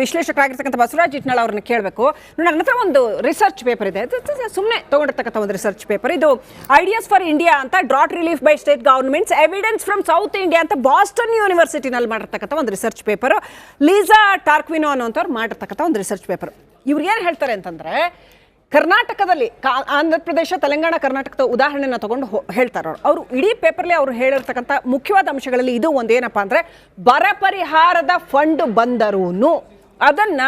ವಿಶ್ಲೇಷಕರಾಗಿರ್ತಕ್ಕಂಥ ಬಸವರಾಜ್ ಇಟ್ನಾಳ್ ಅವ್ರನ್ನ ಕೇಳಬೇಕು. ನನ್ನ ಹತ್ರ ಒಂದು ರಿಸರ್ಚ್ ಪೇಪರ್ ಇದೆ, ಸುಮ್ಮನೆ ತಗೊಂಡಿರ್ತಕ್ಕಂಥ ಒಂದು ರಿಸರ್ಚ್ ಪೇಪರ್. ಇದು ಐಡಿಯಾಸ್ ಫಾರ್ ಇಂಡಿಯಾ ಅಂತ, drought relief by state governments, evidence from south India ಅಂತ ಬಾಸ್ಟನ್ ಯೂನಿವರ್ಸಿಟಿನಲ್ಲಿ ಮಾಡಿರ್ತಕ್ಕಂಥ ಒಂದು ರಿಸರ್ಚ್ ಪೇಪರ್. ಲೀಸಾ ಟಾರ್ಕ್ವಿನೋ ಅನ್ನೋಂಥವ್ರು ಮಾಡಿರ್ತಕ್ಕಂಥ ಒಂದು ರಿಸರ್ಚ್ ಪೇಪರ್. ಇವ್ರು ಏನು ಹೇಳ್ತಾರೆ ಅಂತಂದ್ರೆ, ಕರ್ನಾಟಕದಲ್ಲಿ ಆಂಧ್ರ ಪ್ರದೇಶ, ತೆಲಂಗಾಣ, ಕರ್ನಾಟಕದ ಉದಾಹರಣೆನ ತಗೊಂಡು ಹೇಳ್ತಾರೆ ಅವರು ಇಡೀ ಪೇಪರ್ಲಿ ಅವರು ಹೇಳಿರ್ತಕ್ಕಂಥ ಮುಖ್ಯವಾದ ಅಂಶಗಳಲ್ಲಿ ಇದು ಒಂದೇನಪ್ಪ ಅಂದ್ರೆ, ಬರ ಪರಿಹಾರದ ಫಂಡ್ ಬಂದರೂ ಅದನ್ನ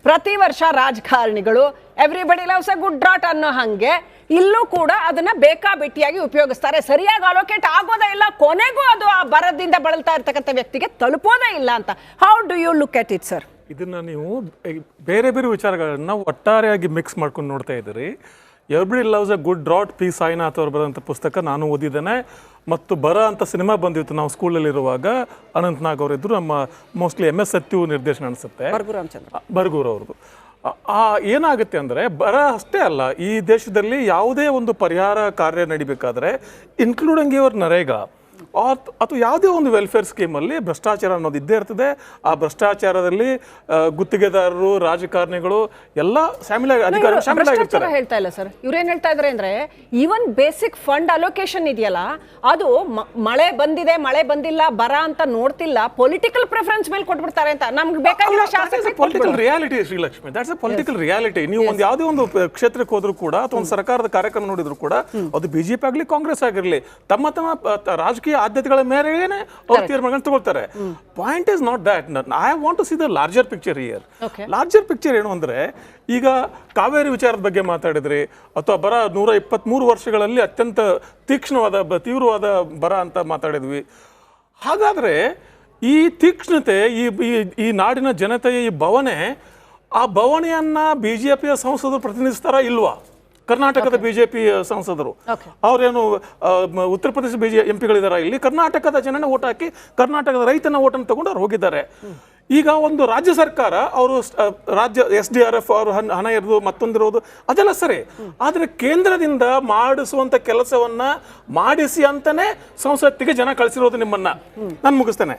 ಪ್ರತಿ ವರ್ಷ ರಾಜಕಾರಣಿಗಳು everybody loves A good drought ಅನ್ನೋ ಹಂಗೆ ಇಲ್ಲೂ ಕೂಡ ಅದನ್ನ ಬೇಕಾಬಿಟ್ಟಿಯಾಗಿ ಉಪಯೋಗಿಸ್ತಾರೆ. ಸರಿಯಾಗಿ ಅಲೋಕೇಟ್ ಆಗೋದೇ ಇಲ್ಲ, ಕೊನೆಗೂ ಅದು ಆ ಬರದಿಂದ ಬಳಲ್ತಾ ಇರ್ತಕ್ಕಂಥ ವ್ಯಕ್ತಿಗೆ ತಲುಪೋದೇ ಇಲ್ಲ ಅಂತ. How do you look at it sir? ಇದನ್ನು ನೀವು ಬೇರೆ ಬೇರೆ ವಿಚಾರಗಳನ್ನ ಒಟ್ಟಾರೆಯಾಗಿ ಮಿಕ್ಸ್ ಮಾಡ್ಕೊಂಡು ನೋಡ್ತಾ ಇದ್ದೀರಿ. Everybody loves A good drought, P Sainath ಅವರು ಬರೆದಂಥ ಪುಸ್ತಕ ನಾನು ಓದಿದ್ದೇನೆ. ಮತ್ತು ಬರ ಅಂತ ಸಿನಿಮಾ ಬಂದಿತ್ತು ನಾವು ಸ್ಕೂಲಲ್ಲಿರುವಾಗ, ಅನಂತನಾಗ್ ಅವರಿದ್ರು, ನಮ್ಮ ಮೋಸ್ಟ್ಲಿ MS ಸತ್ಯು ನಿರ್ದೇಶನ ಅನಿಸುತ್ತೆ, ಬರ್ಗೂರ್ ಅವ್ರದ್ದು. ಏನಾಗುತ್ತೆ ಅಂದರೆ, ಬರ ಅಷ್ಟೇ ಅಲ್ಲ, ಈ ದೇಶದಲ್ಲಿ ಯಾವುದೇ ಒಂದು ಪರಿಹಾರ ಕಾರ್ಯ ನಡಿಬೇಕಾದ್ರೆ ಇನ್ಕ್ಲೂಡಿಂಗ್ ಯುವರ್ ನರೇಗಾ ಅಥವಾ ಯಾವುದೇ ಒಂದು ವೆಲ್ಫೇರ್ ಸ್ಕೀಮಲ್ಲಿ ಭ್ರಷ್ಟಾಚಾರ ಅನ್ನೋದು ಇದ್ದೇ ಇರ್ತದೆ. ಆ ಭ್ರಷ್ಟಾಚಾರದಲ್ಲಿ ಗುತ್ತಿಗೆದಾರರು, ರಾಜಕಾರಣಿಗಳು ಎಲ್ಲ ಶಾಮಿಲಾಗಿರ್ತಾರೆ. ಹೇಳ್ತಾ ಇಲ್ಲ ಸರ್, ಇವ್ರೇನ್ ಹೇಳ್ತಾ ಇದ್ದಾರೆ ಅಂದ್ರೆ, ಈವನ್ ಬೇಸಿಕ್ ಫಂಡ್ ಅಲೋಕೇಶನ್ ಇದೆಯಲ್ಲ, ಅದು ಮಳೆ ಬಂದಿದೆ, ಮಳೆ ಬಂದಿಲ್ಲ, ಬರ ಅಂತ ನೋಡ್ತಿಲ್ಲ, ಪೊಲಿಟಿಕಲ್ ಪ್ರಿಫರೆನ್ಸ್ ಮೇಲೆ ಕೊಟ್ಬಿಡ್ತಾರೆ ಅಂತ. ನಮ್ಗೆ ಬೇಕಾಗಿರೋ ಶಾಸಕ political reality Srilakshmi, that's A political reality. ನೀವು ಒಂದು ಯಾವುದೇ ಒಂದು ಕ್ಷೇತ್ರಕ್ಕೆ ಹೋದ್ರು ಕೂಡ ಅಥವಾ ಒಂದು ಸರ್ಕಾರದ ಕಾರ್ಯಕ್ರಮ ನೋಡಿದ್ರು ಕೂಡ, ಅದು ಬಿಜೆಪಿ ಆಗಲಿ ಕಾಂಗ್ರೆಸ್ ಆಗಿರಲಿ, ತಮ್ಮ ರಾಜಕೀಯ ಆದ್ಯತೆಗಳ ಮೇರೆಗೇನೆ ಅವ್ರ ತೀರ್ಮಾನಗಳನ್ನು ತಗೊಳ್ತಾರೆ. Point is not that. I want to see the larger picture here. Larger picture ಏನು ಅಂದ್ರೆ, ಈಗ ಕಾವೇರಿ ವಿಚಾರದ ಬಗ್ಗೆ ಮಾತಾಡಿದ್ರಿ, ಅಥವಾ ಬರ 123 ವರ್ಷಗಳಲ್ಲಿ ಅತ್ಯಂತ ತೀವ್ರವಾದ ಬರ ಅಂತ ಮಾತಾಡಿದ್ವಿ. ಹಾಗಾದ್ರೆ ಈ ತೀಕ್ಷ್ಣತೆ, ಈ ನಾಡಿನ ಜನತೆಯ ಈ ಬವಣೆ, ಆ ಬವಣೆಯನ್ನ ಬಿಜೆಪಿಯ ಸಂಸದರು ಪ್ರತಿನಿಧಿಸ್ತಾರ ಇಲ್ವಾ? ಕರ್ನಾಟಕದ ಬಿಜೆಪಿ ಸಂಸದರು ಅವ್ರೇನು ಉತ್ತರ ಪ್ರದೇಶ MP ಗಳಿದಾರ, ಇಲ್ಲಿ ಕರ್ನಾಟಕದ ಜನನ ಓಟ್ ಹಾಕಿ ಕರ್ನಾಟಕದ ರೈತನ ಓಟನ್ನು ತಗೊಂಡು ಅವ್ರು ಹೋಗಿದ್ದಾರೆ. ಈಗ ಒಂದು ರಾಜ್ಯ ಸರ್ಕಾರ ಅವರು ರಾಜ್ಯ SDRF ಅವರು ಹಣ ಇರೋದು, ಮತ್ತೊಂದಿರೋದು ಅದೆಲ್ಲ ಸರಿ, ಆದರೆ ಕೇಂದ್ರದಿಂದ ಮಾಡಿಸುವಂತ ಕೆಲಸವನ್ನ ಮಾಡಿಸಿ ಅಂತಾನೆ ಸಂಸತ್ತಿಗೆ ಜನ ಕಳಿಸಿರೋದು ನಿಮ್ಮನ್ನ. ನಾನು ಮುಗಿಸ್ತೇನೆ.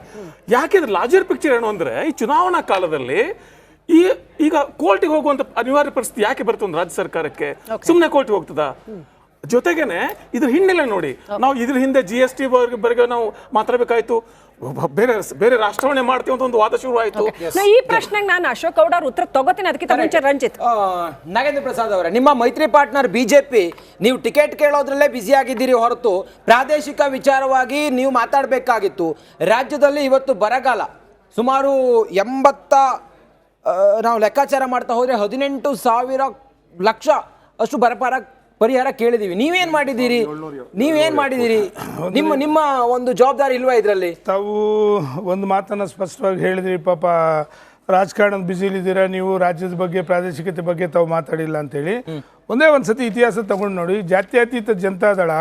ಯಾಕೆಂದ್ರೆ ಲಾರ್ಜರ್ ಪಿಕ್ಚರ್ ಏನು ಅಂದ್ರೆ, ಈ ಚುನಾವಣಾ ಕಾಲದಲ್ಲಿ ಈಗ ಕೋರ್ಟಿಗೆ ಹೋಗುವಂತ ಅನಿವಾರ್ಯ ಪರಿಸ್ಥಿತಿ ಯಾಕೆ ಬರುತ್ತೆ ಒಂದು ರಾಜ್ಯ ಸರ್ಕಾರಕ್ಕೆ? ಸುಮ್ಮನೆ ಕೋರ್ಟಿಗೆ ಹೋಗ್ತದ? ಜೊತೆಗೇನೆ ಇದ್ರ ಹಿನ್ನೆಲೆ ನೋಡಿ, ನಾವು ಇದ್ರ ಹಿಂದೆ GST ಬಗ್ಗೆ ನಾವು ಮಾತಾಡಬೇಕಾಯ್ತು, ಬೇರೆ ರಾಷ್ಟ್ರವನ್ನೇ ಮಾಡ್ತೀವಿ ಅಂತ ಒಂದು ವಾದ ಶುರು ಆಯ್ತು. ಈ ಪ್ರಶ್ನೆಗೆ ನಾನು ಅಶೋಕ್ ಗೌಡ ಅವ್ರ ಉತ್ತರ ತಗೋತೀನಿ. ಅದಕ್ಕಿಂತ ಮುಂಚೆ ರಂಜಿತ್. ನಾಗೇಂದ್ರ ಪ್ರಸಾದ್ ಅವರೇ, ನಿಮ್ಮ ಮೈತ್ರಿ ಪಾರ್ಟ್ನರ್ BJP, ನೀವು ಟಿಕೆಟ್ ಕೇಳೋದ್ರಲ್ಲೇ ಬ್ಯುಸಿ ಆಗಿದ್ದೀರಿ ಹೊರತು ಪ್ರಾದೇಶಿಕ ವಿಚಾರವಾಗಿ ನೀವು ಮಾತಾಡಬೇಕಾಗಿತ್ತು. ರಾಜ್ಯದಲ್ಲಿ ಇವತ್ತು ಬರಗಾಲ ಸುಮಾರು 80, ನಾವು ಲೆಕ್ಕಾಚಾರ ಮಾಡ್ತಾ ಹೋದ್ರೆ 18,000 ಲಕ್ಷ ಅಷ್ಟು ಪರಿಹಾರ ಕೇಳಿದೀವಿ. ನೀವೇನ್ ಮಾಡಿದ್ದೀರಿ? ನಿಮ್ಮ ಒಂದು ಜವಾಬ್ದಾರಿ ಇಲ್ವಾ ಇದರಲ್ಲಿ? ತಾವು ಒಂದು ಮಾತನ್ನ ಸ್ಪಷ್ಟವಾಗಿ ಹೇಳಿದ್ರಿ, ಪಾಪ ರಾಜಕಾರಣದ ಬ್ಯುಸಿಲಿದ್ದೀರಾ ನೀವು, ರಾಜ್ಯದ ಬಗ್ಗೆ ಪ್ರಾದೇಶಿಕತೆ ಬಗ್ಗೆ ತಾವು ಮಾತಾಡಿಲ್ಲ ಅಂತೇಳಿ. ಒಂದೇ ಒಂದ್ಸತಿ ಇತಿಹಾಸ ತಗೊಂಡು ನೋಡಿ, ಜಾತ್ಯತೀತ ಜನತಾದಳ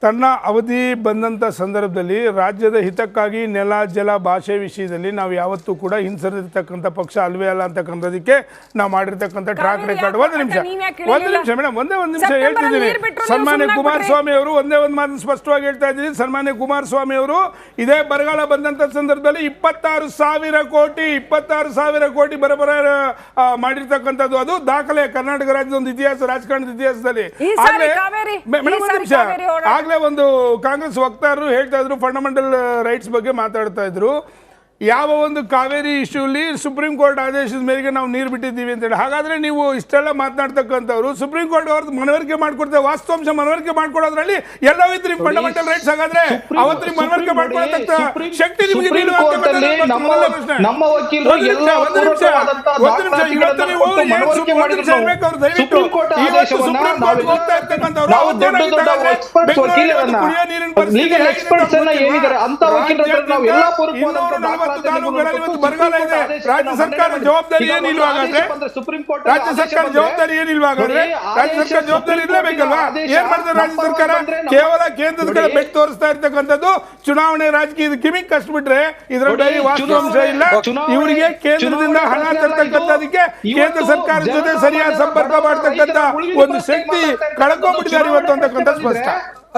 ತನ್ನ ಅವಧಿ ಬಂದಂಥ ಸಂದರ್ಭದಲ್ಲಿ ರಾಜ್ಯದ ಹಿತಕ್ಕಾಗಿ ನೆಲ, ಜಲ, ಭಾಷೆ ವಿಷಯದಲ್ಲಿ ನಾವು ಯಾವತ್ತೂ ಕೂಡ ಹಿಂಸರಿರ್ತಕ್ಕಂಥ ಪಕ್ಷ ಅಲ್ವೇ ಅಲ್ಲ ಅಂತಕ್ಕಂಥದಕ್ಕೆ ನಾವು ಮಾಡಿರ್ತಕ್ಕಂಥ ಟ್ರ್ಯಾಕ್ ರೆಕಾರ್ಡ್. ಒಂದು ನಿಮಿಷ ಮೇಡಮ್, ಒಂದೇ ಒಂದು ನಿಮಿಷ ಹೇಳ್ತಿದ್ದೀನಿ. ಸನ್ಮಾನ್ಯ ಕುಮಾರಸ್ವಾಮಿ ಅವರು ಒಂದೇ ಒಂದು ಮಾತನ್ನು ಸ್ಪಷ್ಟವಾಗಿ ಹೇಳ್ತಾ ಇದ್ದೀನಿ. ಸನ್ಮಾನ್ಯ ಕುಮಾರಸ್ವಾಮಿ ಅವರು ಇದೇ ಬರಗಾಲ ಬಂದಂಥ ಸಂದರ್ಭದಲ್ಲಿ 26,000 ಕೋಟಿ ಬರಬರ ಮಾಡಿರ್ತಕ್ಕಂಥದ್ದು. ಅದು ದಾಖಲೆ ಕರ್ನಾಟಕ ರಾಜ್ಯದ ಒಂದು ಇತಿಹಾಸ, ರಾಜಕಾರಣದ ಇತಿಹಾಸದಲ್ಲಿ. ಆಗ್ಲೇ ಒಂದು ಕಾಂಗ್ರೆಸ್ ವಕ್ತಾರರು ಹೇಳ್ತಾ ಇದ್ರು, ಫಂಡಮೆಂಟಲ್ ರೈಟ್ಸ್ ಬಗ್ಗೆ ಮಾತಾಡ್ತಾ ಇದ್ರು. ಯಾವ ಒಂದು ಕಾವೇರಿ ಇಶ್ಯೂಲಿ ಸುಪ್ರೀಂ ಕೋರ್ಟ್ ಆದೇಶದ ಮೇರೆಗೆ ನಾವು ನೀರು ಬಿಟ್ಟಿದ್ದೀವಿ ಅಂತೇಳಿ. ಹಾಗಾದ್ರೆ ನೀವು ಇಷ್ಟೆಲ್ಲ ಮಾತನಾಡ್ತಕ್ಕಂಥವ್ರು ಸುಪ್ರೀಂ ಕೋರ್ಟ್ ಅವ್ರದ್ದು ಮನವರಿಕೆ ಮಾಡ್ಕೊಡ್ತೇವೆ, ವಾಸ್ತವಾಂಶ ಮನವರಿಕೆ ಮಾಡ್ಕೊಡೋದ್ರಲ್ಲಿ ಎಲ್ಲ ಇದ್ರಿ ಫಂಡಮೆಂಟಲ್ ರೈಟ್ಸ್. ಹಾಗಾದ್ರೆ ಅವತ್ತು ಮನವರಿಕೆ ಮಾಡ್ಕೊಳತಕ್ಕ ಶಕ್ತಿ ನಿಮಗೆ ಬರಗಾಲ ಇದೆ. ರಾಜ್ಯ ಸರ್ಕಾರ ಜವಾಬ್ದಾರಿ ಏನಿಲ್ವಾ? ರಾಜ್ಯ ಸರ್ಕಾರ ಜವಾಬ್ದಾರಿ ಇರಲೇಬೇಕಲ್ವಾ? ಏನ್ ಮಾಡ್ತಾರೆ ರಾಜ್ಯ ಸರ್ಕಾರ? ಕೇವಲ ಕೇಂದ್ರದ ಕಡೆ ಬೆಟ್ಟು ತೋರಿಸ್ತಾ ಇರ್ತಕ್ಕಂಥದ್ದು ಚುನಾವಣೆ ರಾಜಕೀಯದ ಕಿಮಿಕ್ ಕಷ್ಟಬಿಟ್ರೆ ಇದರಲ್ಲಿ ವಾಸ್ತವಾಂಶ ಇಲ್ಲ. ಇವರಿಗೆ ಕೇಂದ್ರದಿಂದ ಹಣ ತರ್ತಕ್ಕಂಥದಕ್ಕೆ ಕೇಂದ್ರ ಸರ್ಕಾರದ ಜೊತೆ ಸರಿಯಾದ ಸಂಪರ್ಕ ಮಾಡ್ತಕ್ಕಂಥ ಒಂದು ಶಕ್ತಿ ಕಳ್ಕೊಂಡ್ಬಿಟ್ಟಿದ್ದಾರೆ ಇವತ್ತು ಅಂತಕ್ಕಂಥ ಸ್ಪಷ್ಟ.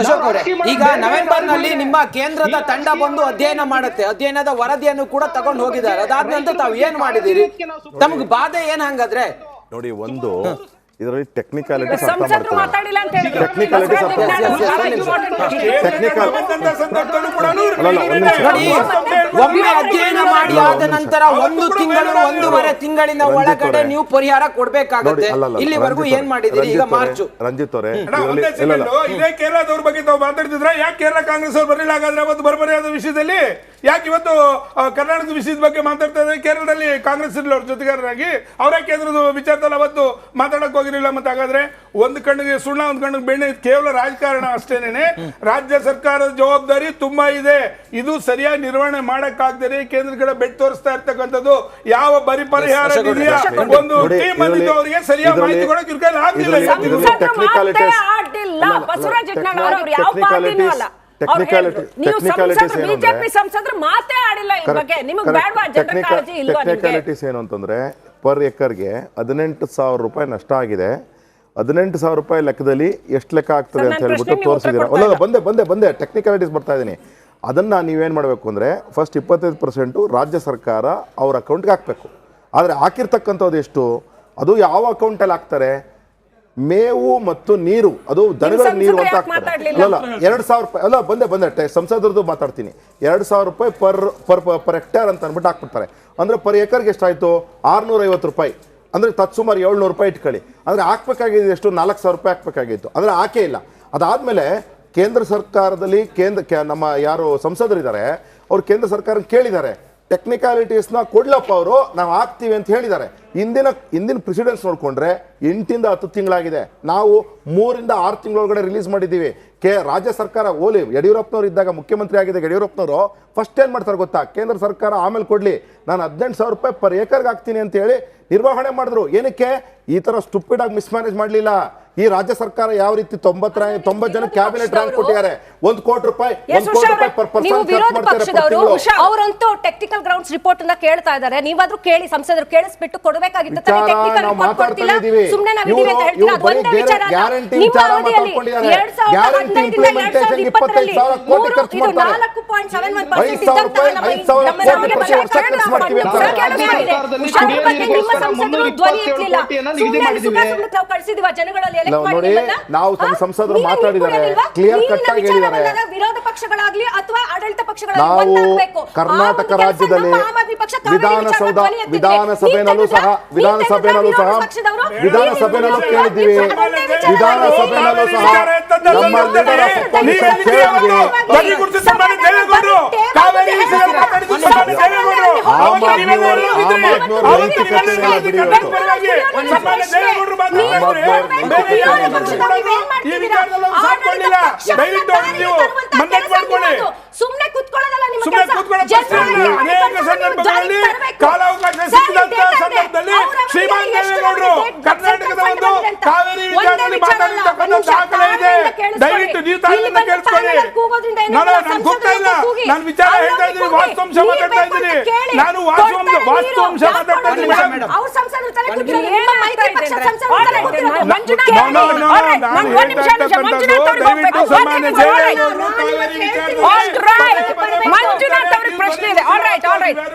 ಅಶೋಕ್ ಅವರೇ, ಈಗ ನವೆಂಬರ್ ನಲ್ಲಿ ನಿಮ್ಮ ಕೇಂದ್ರದ ತಂಡ ಬಂದು ಅಧ್ಯಯನ ಮಾಡುತ್ತೆ, ಅಧ್ಯಯನದ ವರದಿಯನ್ನು ಕೂಡ ತಗೊಂಡು ಹೋಗಿದ್ದಾರೆ. ಅದಾದ ನಂತರ ತಾವು ಏನ್ ಮಾಡಿದಿರಿ? ತಮ್ಗೆ ಬಾಧೆ ಏನ್ ಹಂಗಾದ್ರೆ? ನೋಡಿ, ಒಂದು ಇದರಲ್ಲಿ ಟೆಕ್ನಿಕಾಲಿಟಿ ಅರ್ಥ ಸಂಸದರು ಮಾತಾಡಿಲ್ಲ ಅಂತ ಹೇಳಿದ್ರು. ಟೆಕ್ನಿಕಾಲಿಟೀಸ್ ಅರ್ಥ ನೋಡಿ, ಒಮ್ಮೆ ಅಧ್ಯಯನ ಮಾಡಿ ಆದ ನಂತರ 1 ತಿಂಗಳು 1.5 ತಿಂಗಳಿನ ಒಳಗಡೆ ನೀವು ಪರಿಹಾರ ಕೊಡ್ಬೇಕಾಗುತ್ತೆ. ಇಲ್ಲಿವರೆಗೂ ಏನ್ ಮಾಡಿದಿರಿ? ಈಗ ಮಾರ್ಚ್. ರಂಜಿತ್ ಅವರೇ, ಇದೇ ಕೇರಳದವ್ರ ಬಗ್ಗೆ ತಾವು ಮಾತಾಡ್ತಿದ್ರ, ಯಾಕೆ ಕೇರಳ ಕಾಂಗ್ರೆಸ್ ಅವ್ರು ಬರಲಿಲ್ಲ? ಹಾಗಾದ್ರೆ ಅವತ್ತು ಬರಬರಿಯಾದ ವಿಷಯದಲ್ಲಿ ಯಾಕೆ ಇವತ್ತು ಕರ್ನಾಟಕದ ವಿಷಯದ ಬಗ್ಗೆ ಮಾತಾಡ್ತಾ ಇದ್ದಾರೆ? ಕೇರಳದಲ್ಲಿ ಕಾಂಗ್ರೆಸ್ ಇರಲಿ ಅವ್ರ ಜೊತೆಗಾರರಾಗಿ, ಅವರೇ ಕೇಂದ್ರದ ವಿಚಾರದಲ್ಲಿ ಅವತ್ತು ಮಾತಾಡಕ್ ಹೋಗಿರಲಿಲ್ಲ. ಮತ್ತೆ ಹಾಗಾದ್ರೆ ಒಂದು ಕಣ್ಣಿಗೆ ಸುಣ್ಣ, ಒಂದು ಕಣ್ಣಿಗೆ ಬೆಣ್ಣೆ, ಕೇವಲ ರಾಜಕಾರಣ ಅಷ್ಟೇನೆ. ರಾಜ್ಯ ಸರ್ಕಾರದ ಜವಾಬ್ದಾರಿ ತುಂಬಾ ಇದೆ. ಇದು ಸರಿಯಾಗಿ ನಿರ್ವಹಣೆ ಮಾಡಕ್ಕಾಗ್ದರೆ ಕೇಂದ್ರ ಕಡೆ ಬೆಟ್ ತೋರಿಸ್ತಾ ಇರ್ತಕ್ಕಂಥದ್ದು ಯಾವ ಬರಿ ಪರಿಹಾರ ನಿಧಿಯ ಒಂದು ಟೀಮ್ ಬಂದಿದ್ದು ಅವರಿಗೆ ಸರಿಯಾಗಿ ಮಾಹಿತಿ ಕೊಡಕ್ಕೆ ಇವ್ರ ಕೈಲಿ ಆಗ್ಲಿಲ್ಲ. ಬಸವರಾಜ ಯತ್ನಾಳ್ ಅವರು ಯಾವ ಪಾರ್ಟಿನೂ ಅಲ್ಲ. ಬಿಜೆಪಿ ಸಂಸದರು ಮಾತೇ ಆಡಿಲ್ಲ ಈ ಬಗ್ಗೆ. ನಿಮಗೆ ಬೇಡವಾ ಜನರ ಕಾಳಜಿ ಇಲ್ವಾ? ಟೆಕ್ನಿಕಾಲಿಟೀಸ್ ಏನು ಅಂತಂದ್ರೆ, ಪರ್ ಎಕರ್ಗೆ 18,000 ರೂಪಾಯಿ ನಷ್ಟ ಆಗಿದೆ. 18,000 ರೂಪಾಯಿ ಲೆಕ್ಕದಲ್ಲಿ ಎಷ್ಟು ಲೆಕ್ಕ ಆಗ್ತದೆ ಅಂತ ಹೇಳ್ಬಿಟ್ಟು ತೋರಿಸಿದ್ದೀರಾ. ಬಂದೆ ಟೆಕ್ನಿಕಾಲಿಟೀಸ್ ಬರ್ತಾ ಇದ್ದೀನಿ. ಅದನ್ನು ನೀವೇನು ಮಾಡಬೇಕು ಅಂದರೆ, ಫಸ್ಟ್ 25% ರಾಜ್ಯ ಸರ್ಕಾರ ಅವ್ರ ಅಕೌಂಟ್ಗೆ ಹಾಕಬೇಕು. ಆದರೆ ಹಾಕಿರ್ತಕ್ಕಂಥದ್ದು ಎಷ್ಟು, ಅದು ಯಾವ ಅಕೌಂಟಲ್ಲಿ ಹಾಕ್ತಾರೆ? ಮೇವು ಮತ್ತು ನೀರು, ಅದು ದನಗಳ ನೀರು ಅಂತ ಹಾಕ್ತಾರೆ. ಅಲ್ಲ 2,000 ರೂಪಾಯಿ ಅಲ್ಲ, ಬಂದೆ ಸಂಸದರದ್ದು ಮಾತಾಡ್ತೀನಿ. 2,000 ರೂಪಾಯಿ ಪರ್ ಹೆಕ್ಟೇರ್ ಅಂತ ಅಂದ್ಬಿಟ್ಟು ಹಾಕ್ಬಿಡ್ತಾರೆ. ಅಂದರೆ ಪರ್ ಎಕರ್ಗೆ ಎಷ್ಟಾಯಿತು? 650 ರೂಪಾಯಿ. ಅಂದರೆ ತತ್ಸುಮಾರು 700 ರೂಪಾಯಿ ಇಟ್ಕೊಳ್ಳಿ. ಅಂದರೆ ಹಾಕ್ಬೇಕಾಗಿದ್ದು ಎಷ್ಟು? 4,000 ರೂಪಾಯಿ ಹಾಕ್ಬೇಕಾಗಿತ್ತು. ಅಂದರೆ ಹಾಕೇ ಇಲ್ಲ. ಅದಾದಮೇಲೆ ಕೇಂದ್ರ ಸರ್ಕಾರದಲ್ಲಿ ನಮ್ಮ ಯಾರು ಸಂಸದರಿದ್ದಾರೆ ಅವ್ರು ಕೇಂದ್ರ ಸರ್ಕಾರ ಕೇಳಿದ್ದಾರೆ, ಟೆಕ್ನಿಕಾಲಿಟೀಸ್ನ ಕೊಡ್ಲಪ್ಪ ಅವರು, ನಾವು ಹಾಕ್ತೀವಿ ಅಂತ ಹೇಳಿದ್ದಾರೆ. ಹಿಂದಿನ ಪ್ರೆಸಿಡೆನ್ಸ್ ನೋಡಿಕೊಂಡ್ರೆ 8 10 ತಿಂಗಳಾಗಿದೆ. ನಾವು 3 6 ತಿಂಗಳೊಳಗಡೆ ರಿಲೀಸ್ ಮಾಡಿದ್ದೀವಿ. ರಾಜ್ಯ ಸರ್ಕಾರ ಓಲಿ ಯಡಿಯೂರಪ್ಪನವ್ರು ಇದ್ದಾಗ, ಮುಖ್ಯಮಂತ್ರಿ ಆಗಿದ್ದಾಗ ಯಡಿಯೂರಪ್ಪನವರು ಫಸ್ಟ್ ಏನು ಮಾಡ್ತಾರೆ ಗೊತ್ತಾ? ಕೇಂದ್ರ ಸರ್ಕಾರ ಆಮೇಲೆ ಕೊಡಲಿ, ನಾನು 18,000 ರೂಪಾಯಿ ಪರ್ ಏಕರ್ಗೆ ಹಾಕ್ತೀನಿ ಅಂತ ಹೇಳಿ ನಿರ್ವಹಣೆ ಮಾಡಿದ್ರು. ಏನಕ್ಕೆ? ಈ ಥರ ಸ್ಟುಪಿಡಾಗಿ ಮಿಸ್ಮ್ಯಾನೇಜ್ ಮಾಡಲಿಲ್ಲ. ಈ ರಾಜ್ಯ ಸರ್ಕಾರ ಯಾವ ರೀತಿ 90 ಜನ ಕ್ಯಾಬಿನೆಟ್ ರ್ಯಾಂಕ್ ಕೊಟ್ಟಿದ್ದಾರೆ. 1 ಕೋಟಿ ರೂಪಾಯಿ ಪರ್ ಪರ್ಸನ್ ಅವರಂತೂ ಟೆಕ್ನಿಕಲ್ ಗ್ರೌಂಡ್ಸ್ ರಿಪೋರ್ಟ್ ಅನ್ನ ಕೇಳ್ತಾ ಇದ್ದಾರೆ. ನೀವಾದ್ರೂ ಕೇಳಿ, ಸಂಸದರು ಕೇಳಿಸ್ಬಿಟ್ಟು ಕೊಡಬೇಕಾಗಿತ್ತು. ಟೆಕ್ನಿಕಲ್ ರಿಪೋರ್ಟ್ ಕೊಡ್ತಿಲ್ಲ, ಸುಮ್ಮನೆ ನಾವಿದೀವಿ ಅಂತ ಹೇಳ್ತೀರಾ. ಅದು ಒಂದೇ ವಿಚಾರ ಅಲ್ಲ. ನಿಮ್ಮ ಅವಧಿಯಲ್ಲಿ 2015 ರಿಂದ 2020 ಇದು 4.71% ಇದ್ದಂತಹ ನಮ್ಮ ನಮಗೆ ನಿಮ್ಮ ಸಂಸದರು ಧ್ವನಿ ಎತ್ತಲಿಲ್ಲ. ಸುಮ್ಮನೆ ನಾವು ಕಳಿಸಿದೀವ ಜನಗಳಲ್ಲಿ ಎಲೆಕ್ಟ್ ಮಾಡಿ. ನಾವು ಸಂಸದರು ಮಾತಾಡಿದ್ದಾರೆ, ಕ್ಲಿಯರ್ ಕಟ್ ಆಗಿ ಹೇಳಿದ್ದಾರೆ. ವಿರೋಧ ಪಕ್ಷಗಳಾಗ್ಲಿ ಅಥವಾ ಆಡಳಿತ ಪಕ್ಷಗಳಾಗ್ಲಿ ನಾವು ಕರ್ನಾಟಕ ರಾಜ್ಯದಲ್ಲಿ ವಿಧಾನಸಭೆನಲ್ಲೂ ಸಹ ಕೇಳಿದ್ದೀವಿ. ವಿಧಾನಸಭೆನಲ್ಲೂ ಸಹ ನಮ್ಮ ಲೀಡರ್ ಆಫ್ ಅಪೋಸಿಷನ್ ಕೇಳಿದ್ವಿ. ಆಮ್ ಆದ್ಮಿಯವರು ನೈತಿಕತೆಯನ್ನು ಬಿಡಿಯೋದು. ಸುಮ್ಮನೆ ಕೂತ್ಕೊಳ್ಳೋದಲ್ಲ. ಅನೇಕ ಸಂದರ್ಭಗಳಲ್ಲಿ ಕಾಲಾವಕಾಶ ಸಿಕ್ಕಿದಂತಹ ಸಂದರ್ಭದಲ್ಲಿ ಶ್ರೀಮಾನ್ ದೇವೇಗೌಡರು ಕರ್ನಾಟಕದ ಒಂದು ಕಾವೇರಿ ವಿಚಾರದಲ್ಲಿ ಮಾತಾಡಿರ್ತಕ್ಕಂಥ ದಾಖಲೆ ಇದೆ. ದಯವಿಟ್ಟು ನೀವು ತಾಯಿಯಿಂದ ಕೇಳಿಸ್ಕೊಳ್ಳಿ. ನಾನು ಕೂಗ್ತಾ ಇಲ್ಲ, ನಾನು ವಿಚಾರ ಹೇಳ್ತಾ ಇದ್ದೀನಿ, ವಾಸ್ತವಾಂಶ ಮಾತಾಡ್ತಾ ಇದ್ದೀನಿ. ನಾನು ವಾಸ್ತವಾಂಶ ಮಾತಾಡ್ತಾ ಇದ್ದೀನಿ. ದಯವಿಟ್ಟು ಸನ್ಮಾನ್ಯ ದೇವೇಗೌಡರು ಕಾವೇರಿ ವಿಚಾರದಲ್ಲಿ ಮಂಜುನಾಥ್ ಅವ್ರಿಗೆ ಪ್ರಶ್ನೆ ಇದೆ. All right